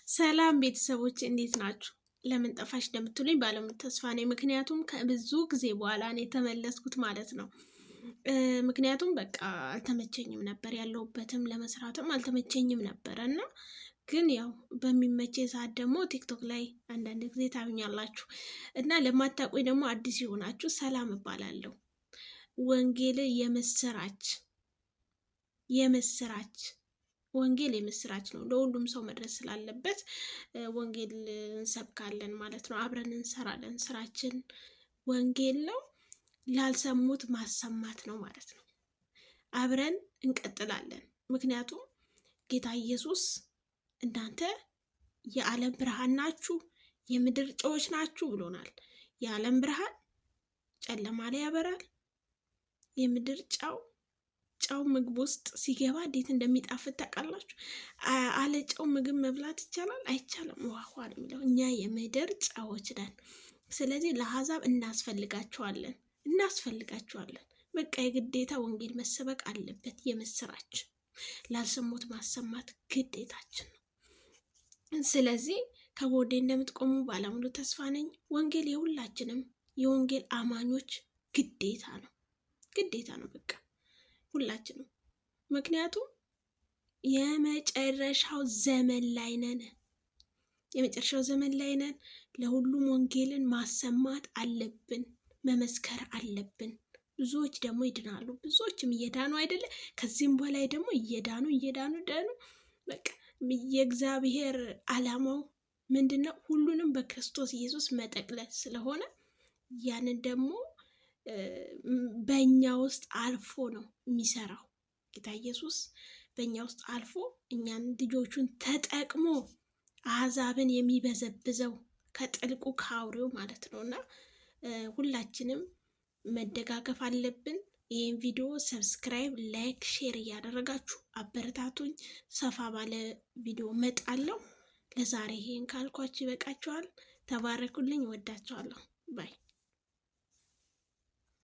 ሰላም ቤተሰቦች እንዴት ናችሁ? ለምን ጠፋሽ እንደምትሉኝ ባለሙሉ ተስፋ ነኝ። ምክንያቱም ከብዙ ጊዜ በኋላ ነው የተመለስኩት ማለት ነው። ምክንያቱም በቃ አልተመቸኝም ነበር፣ ያለሁበትም ለመስራትም አልተመቸኝም ነበረ እና ግን ያው በሚመቼ ሰዓት ደግሞ ቲክቶክ ላይ አንዳንድ ጊዜ ታዩኛላችሁ እና ለማታውቁኝ ደግሞ አዲስ የሆናችሁ ሰላም እባላለሁ። ወንጌል የምስራች ወንጌል የምስራች ነው። ለሁሉም ሰው መድረስ ስላለበት ወንጌል እንሰብካለን ማለት ነው። አብረን እንሰራለን። ስራችን ወንጌል ነው። ላልሰሙት ማሰማት ነው ማለት ነው። አብረን እንቀጥላለን። ምክንያቱም ጌታ ኢየሱስ እናንተ የዓለም ብርሃን ናችሁ፣ የምድር ጨዎች ናችሁ ብሎናል። የዓለም ብርሃን ጨለማ ላይ ያበራል። የምድር ጨው ምግብ ውስጥ ሲገባ እንዴት እንደሚጣፍጥ ታውቃላችሁ? አለ ጨው ምግብ መብላት ይቻላል? አይቻልም። ውሃ ነው የሚለው። እኛ የምድር ጨዎች ነን። ስለዚህ ለአሕዛብ እናስፈልጋቸዋለን። በቃ የግዴታ ወንጌል መሰበክ አለበት። የምስራች ላልሰሙት ማሰማት ግዴታችን ነው። ስለዚህ ከጎዴ እንደምትቆሙ ባለሙሉ ተስፋ ነኝ። ወንጌል የሁላችንም የወንጌል አማኞች ግዴታ ነው። በቃ ሁላችንም። ምክንያቱም የመጨረሻው ዘመን ላይ ነን። ለሁሉም ወንጌልን ማሰማት አለብን፣ መመስከር አለብን። ብዙዎች ደግሞ ይድናሉ። ብዙዎችም እየዳኑ አይደለ? ከዚህም በላይ ደግሞ እየዳኑ በቃ የእግዚአብሔር ዓላማው ምንድነው? ሁሉንም በክርስቶስ ኢየሱስ መጠቅለል ስለሆነ ያንን ደግሞ በእኛ ውስጥ አልፎ ነው የሚሰራው። ጌታ ኢየሱስ በእኛ ውስጥ አልፎ እኛን ልጆቹን ተጠቅሞ አሕዛብን የሚበዘብዘው ከጥልቁ ከአውሬው ማለት ነው። እና ሁላችንም መደጋገፍ አለብን። ይህን ቪዲዮ ሰብስክራይብ፣ ላይክ፣ ሼር እያደረጋችሁ አበረታቱኝ። ሰፋ ባለ ቪዲዮ መጣለሁ። ለዛሬ ይሄን ካልኳችሁ ይበቃችኋል። ተባረኩልኝ። ወዳችኋለሁ። ባይ